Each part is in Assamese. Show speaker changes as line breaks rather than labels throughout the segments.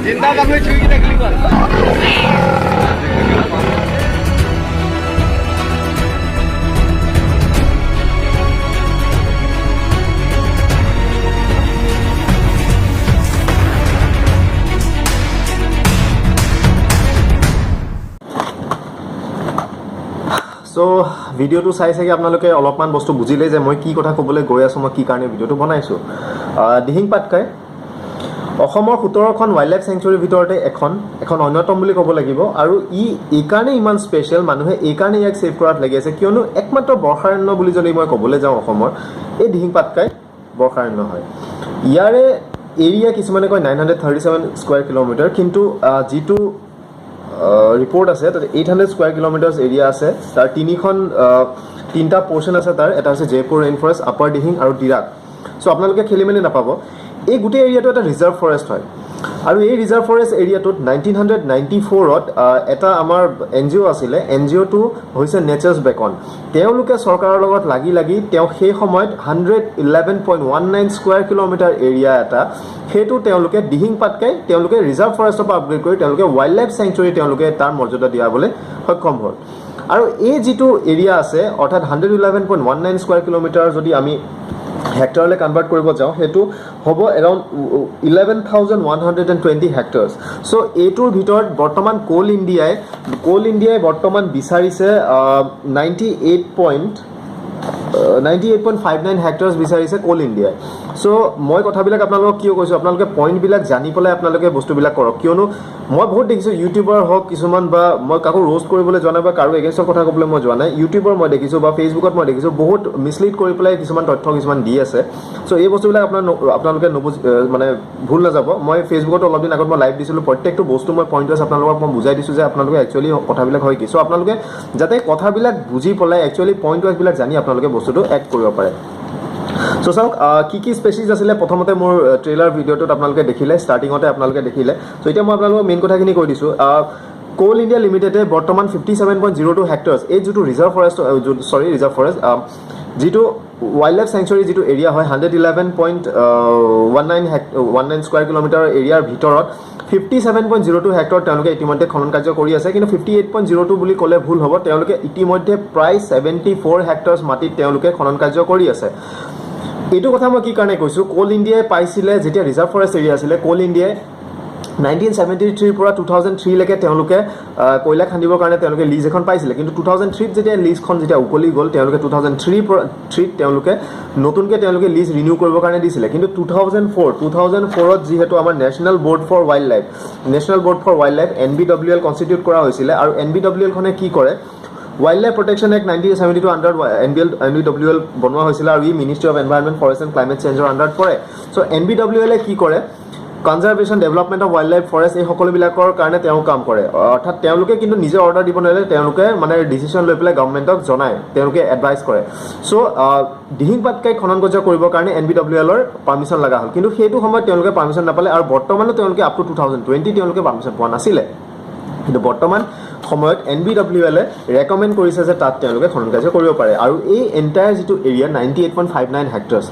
जिंदा में छुई की निकली बात
সো ভিডিওটো চাই চাগে আপোনালোকে অলপমান বস্তু বুজিলে যে মই কি কথা ক'বলৈ গৈ আছোঁ মই কি কাৰণে ভিডিওটো বনাইছোঁ দিহিং পাটকাই অসমৰ 17খন ৱাইল্ড লাইফ চেঞ্চুৰীৰ ভিতৰতে এখন অন্যতম বুলি ক'ব লাগিব আৰু এই কাৰণে ইমান স্পেচিয়েল মানুহে এই কাৰণে ইয়াক সেভ কৰাত লাগি আছে কিয়নো একমাত্ৰ বৰ্ষাৰণ্য বুলি যদি মই ক'বলৈ যাওঁ অসমৰ এই দিহিং পাটকাই বৰ্ষাৰণ্য হয় ইয়াৰে এৰিয়া কিছুমানে কয় 937 স্কয়াৰ কিলোমিটাৰ কিন্তু যিটো ৰিপৰ্ট আছে তাতে 800 স্কয়াৰ কিলোমিটাৰ্ছ এৰিয়া আছে তাৰ তিনিটা পোৰ্শন আছে তাৰ এটা আছে Jeypore rain forest upper Dihing আৰু ডিৰাক সো আপোনালোকে খেলি মেলি নাপাব এই গোটেই এৰিয়াটো এটা ৰিজাৰ্ভ ফৰেষ্ট হয় আৰু এই ৰিজাৰ্ভ ফৰেষ্ট এৰিয়াটোত 1994ত এটা আমাৰ এনজিও আছিলে এনজিওটো হৈছে নেচাৰ্ছ বেকন তেওঁলোকে চৰকাৰৰ লগত লাগি তেওঁ সেই সময়ত 111.19 স্কয়াৰ কিলোমিটাৰ এৰিয়া এটা হেতু তেওঁলোকে দিহিং পাটকাই তেওঁলোকে ৰিজাৰ্ভ ফৰেষ্টৰ পৰা আপগ্ৰেড কৰি তেওঁলোকে ৱাইল্ড লাইফ চেঞ্চুৰী তেওঁলোকে তাৰ মৰ্যাদা দিয়াবলৈ সক্ষম হ'ল আৰু এই যিটো এৰিয়া আছে অৰ্থাৎ 111.19 স্কয়াৰ কিলোমিটাৰ যদি আমি হেক্টৰলৈ কনভাৰ্ট কৰিব যাওঁ হেতু হ'ব এৰাউণ্ড 11,120 হেক্টৰছ সো এইটোৰ ভিতৰত বৰ্তমান কোল ইণ্ডিয়াই বৰ্তমান বিচাৰিছে 98.59 হেক্টৰছ বিচাৰিছে কোল ইণ্ডিয়াই সো মই কথাবিলাক আপোনালোকক কিয় কৈছোঁ আপোনালোকে পইণ্টবিলাক জানি পেলাই আপোনালোকে বস্তুবিলাক কৰক কিয়নো মই বহুত দেখিছোঁ ইউটিউবাৰ হওক কিছুমান বা মই কাকো ৰোষ্ট কৰিবলৈ যোৱা নাই বা কাৰো এগেইনষ্টৰ কথা ক'বলৈ মই যোৱা নাই ইউটিউবৰ মই দেখিছোঁ বা ফেচবুকত মই দেখিছোঁ বহুত মিছলিড কৰি পেলাই কিছুমান তথ্য কিছুমান দি আছে সো এই বস্তুবিলাক আপোনালোকে মানে ভুল নাযাব মই ফেচবুকত অলপ দিন আগত মই লাইভ দিছিলোঁ প্ৰত্যেকটো বস্তু মই পইণ্ট ৱাইজ আপোনালোকক মই বুজাই দিছোঁ যে আপোনালোকে একচুৱেলি কথাবিলাক হয় কি সো আপোনালোকে যাতে কথাবিলাক বুজি পেলাই একচুৱেলি পইণ্ট ৱাইজবিলাক জানি আপোনালোকে বস্তুটো এড কৰিব পাৰে সো চাওক কি স্পেচিছ আছিলে প্ৰথমতে মোৰ ট্ৰেইলাৰ ভিডিঅ'টোত আপোনালোকে দেখিলে ষ্টাৰ্টিঙতে আপোনালোকে দেখিলে সো এতিয়া মই আপোনালোকক মেইন কথাখিনি কৈ দিছোঁ কোল ইণ্ডিয়া লিমিটেডে বৰ্তমান 57.02 হেক্টৰছ এই যিটো ৰিজাৰ্ভ ফৰেষ্ট যিটো ৱাইল্ড লাইফ চেঞ্চুৰী যিটো এৰিয়া হয় 111.19 স্কয়াৰ কিলোমিটাৰ এৰিয়াৰ ভিতৰত 57.02 হেক্টৰ তেওঁলোকে ইতিমধ্যে খনন কাৰ্য কৰি আছে কিন্তু 58.02 বুলি ক'লে ভুল হ'ব তেওঁলোকে ইতিমধ্যে প্ৰায় 74 হেক্টৰছ মাটিত তেওঁলোকে খনন কাৰ্য কৰি আছে এইটো কথা মই কি কাৰণে কৈছোঁ কোল ইণ্ডিয়াই পাইছিলে যেতিয়া ৰিজাৰ্ভ ফৰেষ্ট এৰিয়া আছিলে কোল ইণ্ডিয়াই 1973 পৰা 2003 লৈকে তেওঁলোকে কয়লা খান্দিবৰ কাৰণে তেওঁলোকে লিজ এখন পাইছিলে কিন্তু 2003 যেতিয়া লিজখন যেতিয়া উকলি গ'ল তেওঁলোকে 2003 তেওঁলোকে নতুনকৈ তেওঁলোকে লিজ ৰিনিউ কৰিবৰ কাৰণে দিছিলে কিন্তু 2004ত যিহেতু আমাৰ national board for wildlife NBWL constitute কৰা হৈছিলে আৰু NBWL খনে কি কৰে wildlife protection act 1972 under NBWL বনোৱা হৈছিলে আৰু ই ministry of environment forest and climate চেঞ্জৰ আণ্ডাৰত পৰে সো NBWL কি কৰে conservation development of wildlife forest এই সকলোবিলাকৰ কাৰণে তেওঁ কাম কৰে অৰ্থাৎ তেওঁলোকে কিন্তু নিজে অৰ্ডাৰ দিব নোৱাৰে তেওঁলোকে মানে ডিচিশ্যন লৈ পেলাই গভৰ্ণমেণ্টক জনায় তেওঁলোকে এডভাইচ কৰে সো দিহিং পাটকাই খনন কাৰ্য কৰিবৰ কাৰণে NBWLৰ পাৰ্মিশ্যন লগা হ'ল কিন্তু সেইটো সময়ত তেওঁলোকে পাৰ্মিশ্যন নাপালে আৰু বৰ্তমানো তেওঁলোকে আপ টু 2020 তেওঁলোকে পাৰ্মিশ্যন পোৱা নাছিলে কিন্তু বৰ্তমান সময়ত NBWLে ৰেকমেণ্ড কৰিছে যে তাত তেওঁলোকে খনন কাৰ্য কৰিব পাৰে আৰু এই এণ্টায়াৰ যিটো এৰিয়া 98.59 হেক্টৰছ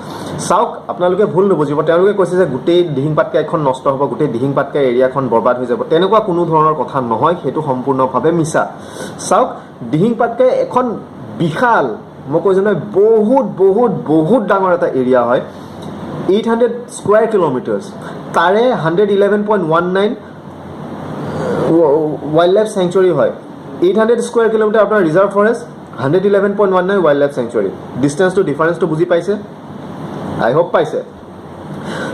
চাওক আপোনালোকে ভুল নুবুজিব তেওঁলোকে কৈছে যে গোটেই দিহিং পাটকাই এখন নষ্ট হ'ব গোটেই দিহিং পাটকাই এৰিয়াখন বৰবাদ হৈ যাব তেনেকুৱা কোনো ধৰণৰ কথা নহয় সেইটো সম্পূৰ্ণভাৱে মিছা চাওক দিহিং পাটকাই এখন বিশাল মই কৈছোঁ নহয় বহুত ডাঙৰ এটা এৰিয়া হয় 800 স্কয়াৰ কিলোমিটাৰ্ছ তাৰে 111.19 ৱাইল্ড লাইফ চেঞ্চুৰী হয় 800 স্কয়াৰ কিলোমিটাৰ আপোনাৰ reserve forest 111.19 wildlife sanctuary ডিষ্টেন্সটো ডিফাৰেন্সটো বুজি পাইছে আই হোপ পাইছে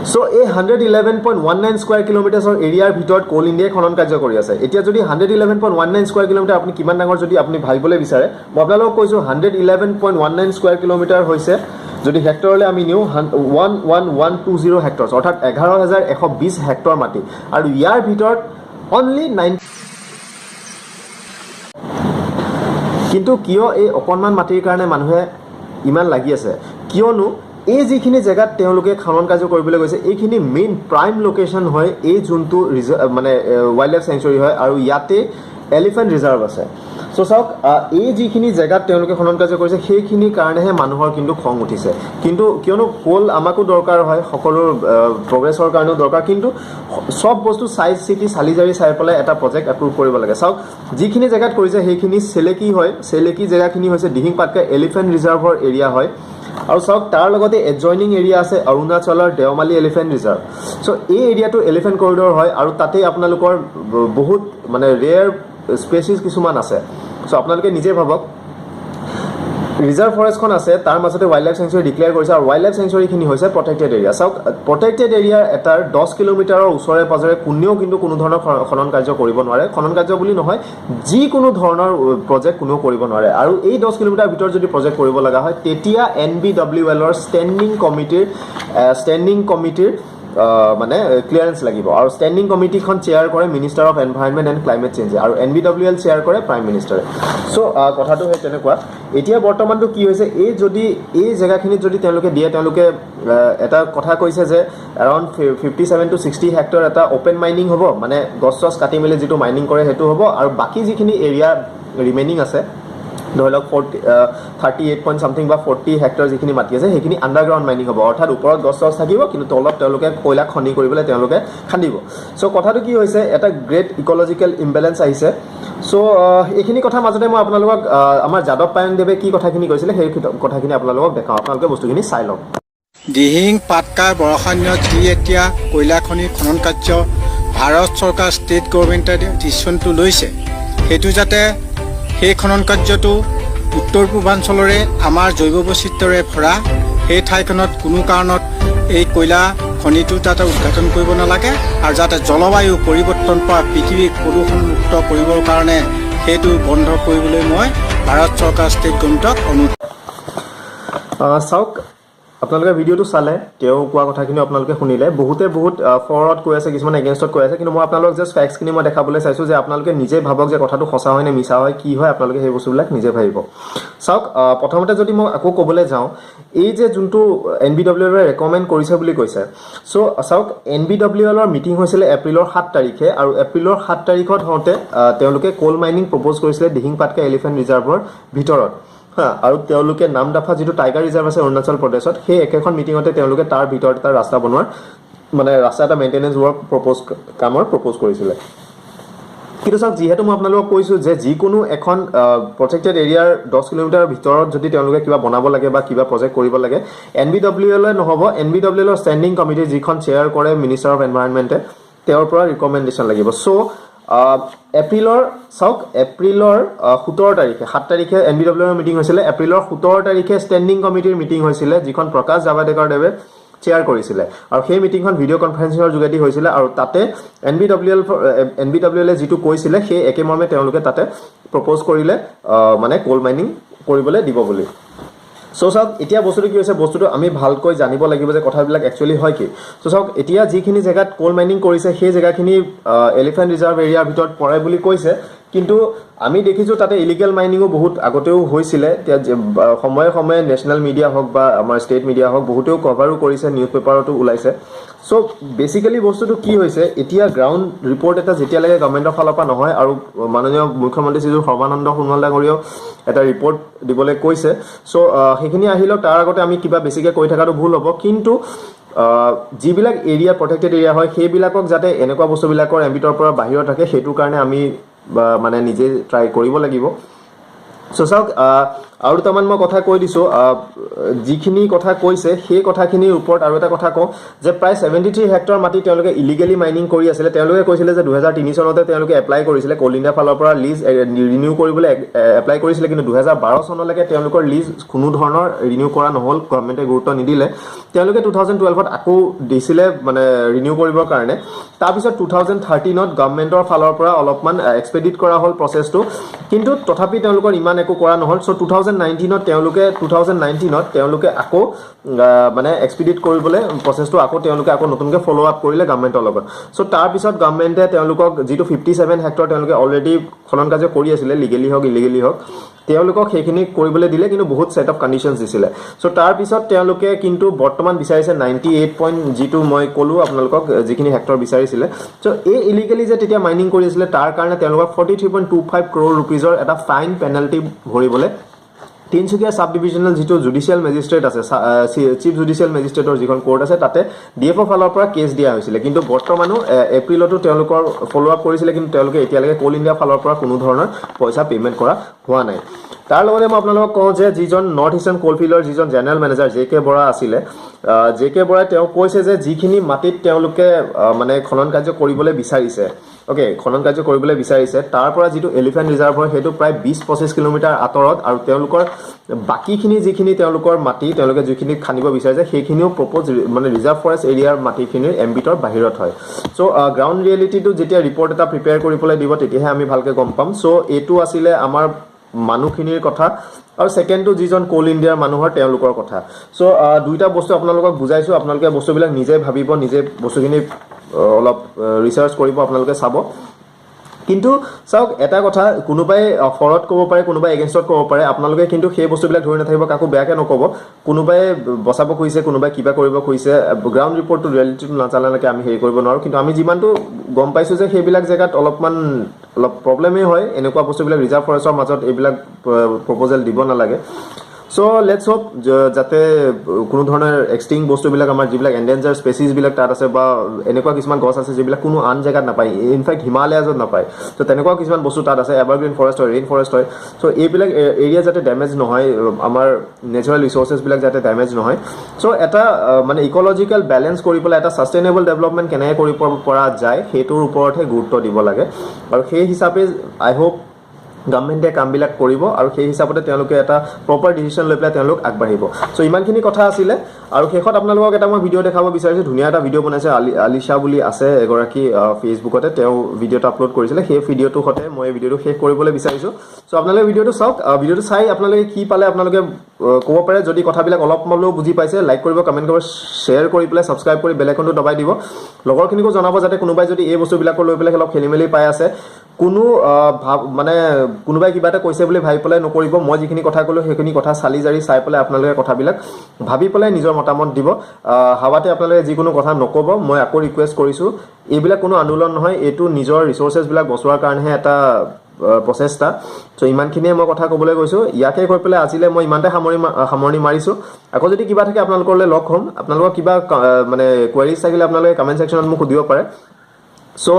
সো এই 111.19 স্কয়াৰ কিলোমিটাৰৰ এৰিয়াৰ ভিতৰত কোল ইণ্ডিয়াই খনন কাৰ্য কৰি আছে এতিয়া যদি 111.19 স্কয়াৰ কিলোমিটাৰ আপুনি কিমান ডাঙৰ যদি আপুনি ভাবিবলৈ বিচাৰে মই আপোনালোকক কৈছো 111.19 স্কয়াৰ কিলোমিটাৰ হৈছে যদি হেক্টৰলৈ আমি নিউ 11120 হেক্টৰছ অৰ্থাৎ 11120 হেক্টৰ মাটি আৰু ইয়াৰ ভিতৰত অনলি 9 কিন্তু কিয় এই অকণমান মাটিৰ কাৰণে মানুহে ইমান লাগি আছে কিয়নো এই যিখিনি জেগাত তেওঁলোকে খনন কাৰ্য কৰিবলৈ গৈছে এইখিনি মেইন প্ৰাইম লোকেশ্যন হয় এই যোনটো মানে ৱাইল্ড লাইফ চেঞ্চুৰী হয় আৰু ইয়াতে এলিফেণ্ট ৰিজাৰ্ভ আছে সো চাওক এই যিখিনি জেগাত তেওঁলোকে খনন কাৰ্য কৰিছে সেইখিনিৰ কাৰণেহে মানুহৰ কিন্তু খং উঠিছে কিন্তু কিয়নো কোল আমাকো দৰকাৰ হয় সকলো প্ৰগ্ৰেছৰ কাৰণেও দৰকাৰ কিন্তু সব বস্তু চাই চিটি চালি জাৰি চাই পেলাই এটা প্ৰজেক্ট এপ্ৰুভ কৰিব লাগে চাওক যিখিনি জেগাত কৰিছে সেইখিনি চেলেকি হয় চেলেকি জেগাখিনি হৈছে দিহিং পাটকা এলিফেণ্ট ৰিজাৰ্ভৰ এৰিয়া হয় আৰু চাওক তাৰ লগতে এডজইনিং এৰিয়া আছে অৰুণাচলৰ দেওমালী এলিফেণ্ট ৰিজাৰ্ভ সো এই এৰিয়াটো এলিফেণ্ট কৰিডৰ হয় আৰু তাতে আপোনালোকৰ বহুত মানে ৰেয়াৰ স্পেচিছ কিছুমান আছে সো আপোনালোকে নিজে ভাবক ৰিজাৰ্ভ ফৰেষ্টখন আছে তাৰ মাজতে ৱাইল্ড লাইফ চেঞ্চুৰী ডিক্লেয়াৰ কৰিছে আৰু ৱাইল্ড লাইফ চেঞ্চুৰীখিনি হৈছে প্ৰটেক্টেড এৰিয়া চাওক প্ৰটেক্টেড এৰিয়াৰ এটাৰ 10 কিলোমিটাৰৰ ওচৰে পাজৰে কোনেও কিন্তু কোনো ধৰণৰ খনন কাৰ্য কৰিব নোৱাৰে খনন কাৰ্য বুলি নহয় যিকোনো ধৰণৰ প্ৰজেক্ট কোনেও কৰিব নোৱাৰে আৰু এই 10 কিলোমিটাৰ ভিতৰত যদি প্ৰজেক্ট কৰিব লগা হয় তেতিয়া NBWLৰ ষ্টেণ্ডিং কমিটিৰ মানে ক্লিয়াৰেন্স লাগিব আৰু ষ্টেণ্ডিং কমিটিখন চেয়াৰ কৰে minister of environment and climate change আৰু NBWL চেয়াৰ কৰে প্ৰাইম মিনিষ্টাৰে সো কথাটো হয় তেনেকুৱা এতিয়া বৰ্তমানটো কি হৈছে এই জেগাখিনিত যদি তেওঁলোকে দিয়ে তেওঁলোকে এটা কথা কৈছে যে এৰাউণ্ড 57 to 60 হেক্টৰ এটা অপেন মাইনিং হ'ব মানে গছ কাটি মেলি যিটো মাইনিং কৰে সেইটো হ'ব আৰু বাকী যিখিনি এৰিয়া ৰিমেইনিং আছে ধৰি লওক 38 পইণ্ট সামথিং বা 40 হেক্টৰ যিখিনি মাটি আছে সেইখিনি আণ্ডাৰগ্ৰাউণ্ড মাইনিং হ'ব অৰ্থাৎ ওপৰত গছ থাকিব কিন্তু তলত তেওঁলোকে কয়লা খনি কৰিবলৈ তেওঁলোকে খান্দিব সো কথাটো কি হৈছে এটা গ্ৰেট ইকলজিকেল ইম্বেলেঞ্চ আহিছে সো এইখিনি কথা মাজতে মই আপোনালোকক আমাৰ যাদৱ পায়ংদেৱে কি কথাখিনি কৈছিলে সেই কথাখিনি আপোনালোকক দেখাওঁ আপোনালোকে বস্তুখিনি চাই লওক
দিহিং পাটকাৰ বৰষাণ্যত যি এতিয়া কয়লা খনি খনন কাৰ্য ভাৰত চৰকাৰ ষ্টেট গভৰ্ণমেণ্টে ডিচিশ্যনটো লৈছে সেইটো যাতে সেই খনন কাৰ্যটো উত্তৰ পূৰ্বাঞ্চলৰে আমাৰ জৈৱ বৈচিত্ৰ্যৰে ভৰা সেই ঠাইখনত কোনো কাৰণত এই কয়লা খনিটো তাতে উদ্ঘাটন কৰিব নালাগে আৰু যাতে জলবায়ু পৰিৱৰ্তন পৰা পৃথিৱীক প্ৰদূষণমুক্ত কৰিবৰ কাৰণে সেইটো বন্ধ কৰিবলৈ মই ভাৰত চৰকাৰ ষ্টেট গভৰ্ণমেণ্টক অনুৰোধ
চাওক আপোনালোকে ভিডিঅ'টো চালে তেওঁ কোৱা কথাখিনি আপোনালোকে শুনিলে বহুতে বহুত ফৰৱাৰ্ড কৈ আছে কিছুমান এগেইনষ্টত কৈ আছে কিন্তু মই আপোনালোকক জাষ্ট ফেক্টছখিনি মই দেখাবলৈ চাইছোঁ যে আপোনালোকে নিজে ভাবক যে কথাটো সঁচা হয় নে মিছা হয় কি হয় আপোনালোকে সেই বস্তুবিলাক নিজে ভাবিব চাওক প্ৰথমতে যদি মই আকৌ ক'বলৈ যাওঁ এই যে যোনটো NBWLে ৰেকমেণ্ড কৰিছে বুলি কৈছে চ' চাওক NBWLৰ মিটিং হৈছিলে এপ্ৰিলৰ 7 তাৰিখে আৰু এপ্ৰিলৰ 7 তাৰিখত হওঁতে তেওঁলোকে কোল মাইনিং প্ৰপ'জ কৰিছিলে দিহিং পাটকা এলিফেণ্ট ৰিজাৰ্ভৰ ভিতৰত আৰু তেওঁলোকে নামদাফা যিটো টাইগাৰ ৰিজাৰ্ভ আছে অৰুণাচল প্ৰদেশত সেই একেখন মিটিঙতে তেওঁলোকে তাৰ ভিতৰত এটা ৰাস্তা বনোৱাৰ মানে ৰাস্তা এটা মেইনটেনেন্স ৱৰ্ক প্ৰপ'জ কৰিছিলে কিন্তু চাওক যিহেতু মই আপোনালোকক কৈছোঁ যে যিকোনো এখন প্ৰটেক্টেড এৰিয়াৰ 10 কিলোমিটাৰ ভিতৰত যদি তেওঁলোকে কিবা বনাব লাগে বা কিবা প্ৰজেক্ট কৰিব লাগে NBWL নহ'ব NBWLৰ ষ্টেণ্ডিং কমিটি যিখন চেয়াৰ কৰে মিনিষ্টাৰ অফ এনভাইৰনমেণ্টে তেওঁৰ পৰা ৰিকমেণ্ডেশ্যন লাগিব চ' এপ্ৰিলৰ 17 তাৰিখে 7 তাৰিখে NBWLৰ মিটিং হৈছিলে এপ্ৰিলৰ 17 তাৰিখে ষ্টেণ্ডিং কমিটিৰ মিটিং হৈছিলে যিখন প্ৰকাশ জাভ্ৰেকাৰ দেৱে চেয়াৰ কৰিছিলে আৰু সেই মিটিংখন ভিডিঅ' কনফাৰেন্সিঙৰ যোগেদি হৈছিলে আৰু তাতে NBWLে যিটো কৈছিলে সেই একেমৰ্মে তেওঁলোকে তাতে প্ৰপ'জ কৰিলে মানে কোল মাইনিং কৰিবলৈ দিব বুলি সো চাওক এতিয়া বস্তুটো কি হৈছে বস্তুটো আমি ভালকৈ জানিব লাগিব যে কথাবিলাক একচুৱেলি হয় কি সো চাওক এতিয়া যিখিনি জেগাত কোল মাইনিং কৰিছে সেই জেগাখিনি এলিফেণ্ট ৰিজাৰ্ভ এৰিয়াৰ ভিতৰত পৰে বুলি কৈছে কিন্তু আমি দেখিছোঁ তাতে ইলিগেল মাইনিঙো বহুত আগতেও হৈছিলে এতিয়া সময়ে সময়ে নেশ্যনেল মিডিয়া হওক বা আমাৰ ষ্টেট মিডিয়া হওক বহুতেও কভাৰো কৰিছে নিউজ পেপাৰতো ওলাইছে চ' বেচিকেলি বস্তুটো কি হৈছে এতিয়া গ্ৰাউণ্ড ৰিপৰ্ট এটা যেতিয়ালৈকে গভৰ্ণমেণ্টৰ ফালৰ পৰা নহয় আৰু মাননীয় মুখ্যমন্ত্ৰী শ্ৰীযুত সৰ্বানন্দ সোণোৱাল ডাঙৰীয়াও এটা ৰিপৰ্ট দিবলৈ কৈছে চ' সেইখিনি আহিলেও তাৰ আগতে আমি কিবা বেছিকৈ কৈ থকাটো ভুল হ'ব কিন্তু যিবিলাক এৰিয়া প্ৰটেক্টেড এৰিয়া হয় সেইবিলাকক যাতে এনেকুৱা বস্তুবিলাকৰ এম্বিটৰ পৰা বাহিৰত থাকে সেইটোৰ কাৰণে আমি মানে নিজে ট্ৰাই কৰিব লাগিব চ' চাওক আৰু দুটামান মই কথা কৈ দিছোঁ যিখিনি কথা কৈছে সেই কথাখিনিৰ ওপৰত আৰু এটা কথা কওঁ যে প্ৰায় 73 হেক্টৰ মাটি তেওঁলোকে ইলিগেলি মাইনিং কৰি আছিলে তেওঁলোকে কৈছিলে যে 2003 চনতে তেওঁলোকে এপ্লাই কৰিছিলে কোল ইণ্ডিয়া ফালৰ পৰা লিজ ৰিনিউ কৰিবলৈ এপ্লাই কৰিছিলে কিন্তু 2012 চনলৈকে তেওঁলোকৰ লিজ কোনো ধৰণৰ ৰিনিউ কৰা নহ'ল গভৰ্ণমেণ্টে গুৰুত্ব নিদিলে তেওঁলোকে 2012ত আকৌ দিছিলে মানে ৰিনিউ কৰিবৰ কাৰণে তাৰপিছত 2013ত গভৰ্ণমেণ্টৰ ফালৰ পৰা অলপমান এক্সপেডিট কৰা হ'ল প্ৰচেছটো কিন্তু তথাপি তেওঁলোকৰ ইমান একো কৰা নহ'ল চ' 2019ত তেওঁলোকে আকৌ মানে এক্সপেডিট কৰিবলৈ প্ৰচেছটো আকৌ তেওঁলোকে আকৌ নতুনকৈ ফ'ল' আপ কৰিলে গভৰ্ণমেণ্টৰ লগত চ' তাৰপিছত গভৰ্ণমেণ্টে তেওঁলোকক যিটো 57 হেক্টৰ তেওঁলোকে অলৰেডি খনন কাৰ্য কৰি আছিলে লিগেলি হওক ইলিগেলি হওক তেওঁলোকক সেইখিনি কৰিবলৈ দিলে কিন্তু বহুত ছেট অফ কণ্ডিশ্যনছ দিছিলে চ' তাৰপিছত তেওঁলোকে কিন্তু বৰ্তমান বিচাৰিছে 98 যিটো মই ক'লোঁ আপোনালোকক যিখিনি হেক্টৰ বিচাৰিছিলে চ' এই ইলিগেলি যে তেতিয়া মাইনিং কৰি আছিলে তাৰ কাৰণে তেওঁলোকক 43.25 crore rupeesৰ এটা ফাইন পেনাল্টি ভৰিবলৈ তিনিচুকীয়া সাব ডিভিজনেল যিটো জুডিচিয়েল মেজিষ্ট্ৰেট আছে চিফ জুডিচিয়েল মেজিষ্ট্ৰেটৰ যিখন কোৰ্ট আছে তাতে ডিএফঅ' ফালৰ পৰা কেছ দিয়া হৈছিলে কিন্তু বৰ্তমানো এপ্ৰিলতো তেওঁলোকৰ ফ'ল' আপ কৰিছিলে কিন্তু তেওঁলোকে এতিয়ালৈকে কোল ইণ্ডিয়া ফালৰ পৰা কোনো ধৰণৰ পইচা পে'মেণ্ট কৰা হোৱা নাই তাৰ লগতে মই আপোনালোকক কওঁ যে যিজন নৰ্থ ইষ্টাৰ্ণ কোলফিল্ডৰ যিজন জেনেৰেল মেনেজাৰ জে.কে. বৰা আছিলে জে.কে. বৰাই তেওঁ কৈছে যে যিখিনি মাটিত তেওঁলোকে মানে খনন কাৰ্য কৰিবলৈ বিচাৰিছে খনন কাৰ্য কৰিবলৈ বিচাৰিছে তাৰ পৰা যিটো এলিফেণ্ট ৰিজাৰ্ভ হয় সেইটো প্ৰায় 20-25 কিলোমিটাৰ আঁতৰত আৰু তেওঁলোকৰ বাকীখিনি যিখিনি তেওঁলোকৰ মাটি তেওঁলোকে যিখিনি খান্দিব বিচাৰিছে সেইখিনিও প্ৰপ'জ মানে ৰিজাৰ্ভ ফৰেষ্ট এৰিয়াৰ মাটিখিনিৰ এম্বিটৰ বাহিৰত হয় চ' গ্ৰাউণ্ড ৰিয়েলিটিটো যেতিয়া ৰিপৰ্ট এটা প্ৰিপেয়াৰ কৰি পেলাই দিব তেতিয়াহে আমি ভালকৈ গম পাম চ' এইটো আছিলে আমাৰ মানুহখিনিৰ কথা আৰু ছেকেণ্ডটো যিজন কোল ইণ্ডিয়াৰ মানুহৰ তেওঁলোকৰ কথা চ' দুইটা বস্তু আপোনালোকক বুজাইছোঁ আপোনালোকে বস্তুবিলাক নিজে ভাবিব নিজে বস্তুখিনি অলপ ৰিচাৰ্চ কৰিব আপোনালোকে চাব কিন্তু চাওক এটা কথা কোনোবাই ফৰত ক'ব পাৰে কোনোবাই এগেইনষ্টত ক'ব পাৰে আপোনালোকে কিন্তু সেই বস্তুবিলাক ধৰি নাথাকিব কাকো বেয়াকৈ নক'ব কোনোবাই বচাব খুজিছে কোনোবাই কিবা কৰিব খুজিছে গ্ৰাউণ্ড ৰিপৰ্টটো ৰিয়েলিটিটো নাজানালৈকে আমি হেৰি কৰিব নোৱাৰোঁ কিন্তু আমি যিমানটো গম পাইছোঁ যে সেইবিলাক জেগাত অলপ প্ৰব্লেমেই হয় এনেকুৱা বস্তুবিলাক ৰিজাৰ্ভ ফৰেষ্টৰ মাজত এইবিলাক প্ৰপ'জেল দিব নালাগে চ' লেটছ হোপ যাতে কোনো ধৰণৰ এক্সটিং বস্তুবিলাক আমাৰ যিবিলাক এণ্ডেঞ্জাৰ স্পেচিছবিলাক তাত আছে বা এনেকুৱা কিছুমান গছ আছে যিবিলাক কোনো আন জেগাত নাপায় ইনফেক্ট হিমালয়াজত নাপায় চ' তেনেকুৱা কিছুমান বস্তু তাত আছে এভাৰগ্ৰীণ ফৰেষ্ট হয় ৰেইন ফৰেষ্ট হয় চ' এইবিলাক এৰিয়া যাতে ডেমেজ নহয় আমাৰ নেচাৰেল ৰিচ'ৰ্চেছবিলাক যাতে ডেমেজ নহয় চ' এটা মানে ইক'লজিকেল বেলেঞ্চ কৰি পেলাই এটা ছাষ্টেইনেবল ডেভেলপমেণ্ট কেনেকৈ কৰিব পৰা যায় সেইটোৰ ওপৰতহে গুৰুত্ব দিব লাগে আৰু সেই হিচাপে আই হোপ গভৰ্ণমেণ্টে কামবিলাক কৰিব আৰু সেই হিচাপতে তেওঁলোকে এটা প্ৰপাৰ ডিচিশ্যন লৈ পেলাই তেওঁলোক আগবাঢ়িব চ' ইমানখিনি কথা আছিলে আৰু শেষত আপোনালোকক এটা মই ভিডিঅ' দেখাব বিচাৰিছোঁ ধুনীয়া এটা ভিডিঅ' বনাইছে আলিশা বুলি আছে এগৰাকী ফেচবুকতে তেওঁ ভিডিঅ'টো আপলোড কৰিছিলে সেই ভিডিঅ'টোৰ সৈতে মই এই ভিডিঅ'টো শেষ কৰিবলৈ বিচাৰিছোঁ চ' আপোনালোকে ভিডিঅ'টো চাওক ভিডিঅ'টো চাই আপোনালোকে কি পালে আপোনালোকে ক'ব পাৰে যদি কথাবিলাক অলপ হ'লেও বুজি পাইছে লাইক কৰিব কমেণ্ট কৰিব শ্বেয়াৰ কৰি পেলাই ছাবস্ক্ৰাইব কৰি বেল আইকনটো দবাই দিব লগৰখিনিকো জনাব যাতে কোনোবাই যদি এই বস্তুবিলাকৰ লৈ পেলাই অলপ খেলি মেলি পাই আছে কোনো মানে কোনোবাই কিবা এটা কৈছে বুলি ভাবি পেলাই নকৰিব মই যিখিনি কথা ক'লোঁ সেইখিনি কথা চালি জাৰি চাই পেলাই আপোনালোকে কথাবিলাক ভাবি পেলাই নিজৰ মতামত দিব হাৱাতে আপোনালোকে যিকোনো কথা নক'ব মই আকৌ ৰিকুৱেষ্ট কৰিছোঁ এইবিলাক কোনো আন্দোলন নহয় এইটো নিজৰ ৰিচ'ৰ্চেছবিলাক বচোৱাৰ কাৰণেহে এটা প্ৰচেষ্টা চ' ইমানখিনিয়ে মই কথা ক'বলৈ গৈছোঁ ইয়াকে কৈ পেলাই আজিলৈ মই ইমানতে সামৰণি মাৰিছোঁ আকৌ যদি কিবা থাকে আপোনালোকলৈ লগ হ'ম আপোনালোকৰ কিবা মানে কুৱেৰিজ থাকিলে আপোনালোকে কমেণ্ট ছেকশ্যনত মোক সুধিব পাৰে চ'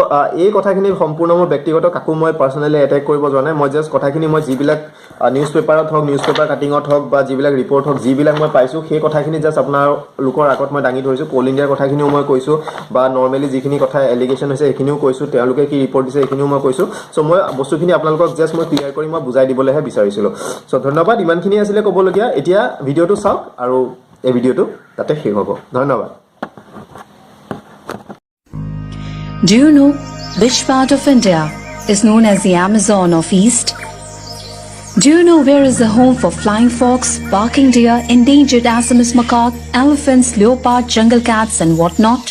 এই কথাখিনি সম্পূৰ্ণ মোৰ ব্যক্তিগত কাকো মই পাৰ্চনেলি এটেক কৰিব যোৱা নাই মই জাষ্ট কথাখিনি মই যিবিলাক নিউজ পেপাৰত হওক নিউজ পেপাৰ কাটিঙত হওক বা যিবিলাক ৰিপৰ্ট হওক যিবিলাক মই পাইছোঁ সেই কথাখিনি জাষ্ট আপোনালোকৰ আগত মই দাঙি ধৰিছোঁ কোল ইণ্ডিয়াৰ কথাখিনিও মই কৈছোঁ বা নৰ্মেলি যিখিনি কথা এলিগেশ্যন হৈছে সেইখিনিও কৈছোঁ তেওঁলোকে কি ৰিপৰ্ট দিছে সেইখিনিও মই কৈছোঁ চ' মই বস্তুখিনি আপোনালোকক জাষ্ট মই ক্লিয়াৰ কৰি মই বুজাই দিবলৈহে বিচাৰিছিলোঁ চ' ধন্যবাদ ইমানখিনি আছিলে ক'বলগীয়া এতিয়া ভিডিঅ'টো চাওক আৰু এই ভিডিঅ'টো তাতে শেষ হ'ব ধন্যবাদ
Do you know which part of India is known as the Amazon of East? Do you know where is the home for flying fox, barking deer, endangered Assamese macaque, elephants, leopard, jungle cats and whatnot?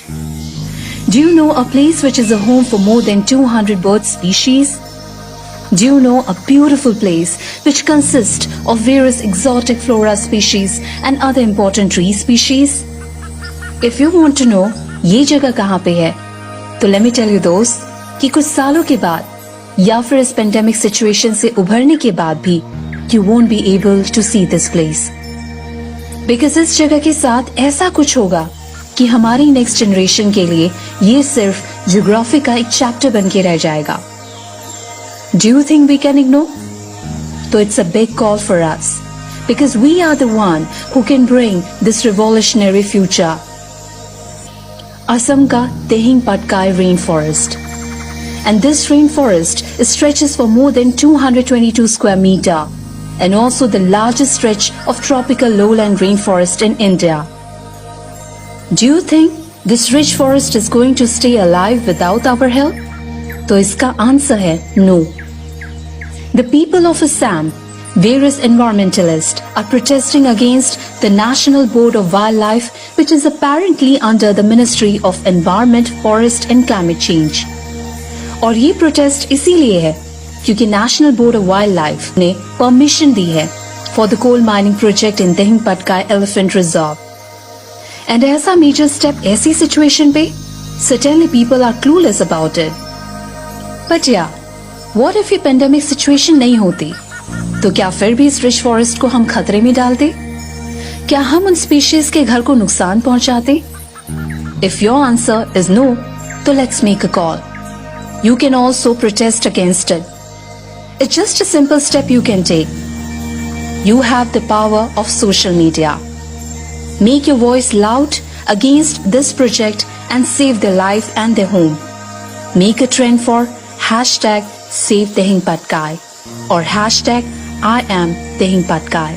Do you know a place which is a home for more than 200 bird species? Do you know a beautiful place which consists of various exotic flora species and other important tree species? If you want to know ये जगह कहाँ पे है तो let me tell you दोस्त कि कुछ सालों के बाद या फिर इस पेंडेमिक सिचुएशन से उभरने के बाद भी you won't be able to see this place because इस जगह के साथ ऐसा कुछ होगा कि हमारी नेक्स्ट जनरेशन के लिए ये सिर्फ ज्योग्राफी का एक चैप्टर बन के रह जाएगा. Do you think we can ignore? So it's a big call for us, because we are the one who can bring this revolutionary future. Assam ka Tehing Patkai rainforest. And this rainforest stretches for more than 222 square meter and also the largest stretch of tropical lowland rainforest in India. Do you think this rich forest is going to stay alive without our help? तो इसका आंसर है no. The people of Assam, various environmentalists, are protesting against the National Board of Wildlife, which is apparently under the Ministry of Environment, Forest and Climate Change. और ये प्रोटेस्ट इसीलिए है क्योंकि national board of wildlife ने परमिशन दी है for the coal mining project in Dehing Patkai elephant reserve. And ऐसा मेजर स्टेप ऐसी सिचुएशन पे certainly people are clueless about it. But yeah, what if ये पेंडेमिक सिचुएशन नहीं होती तो क्या फिर भी इस रिच फॉरेस्ट को हम खतरे में डालते? क्या हम उन स्पीशीज के घर को नुकसान पहुंचाते? If your answer is no, तो let's make a call. You can also protest against it. It's just a simple step you can take. You have the power of social media. Make your voice loud against this project and save their life and their home. Make a trend for #SaveTehingPatkai or #IamTehingPatkai.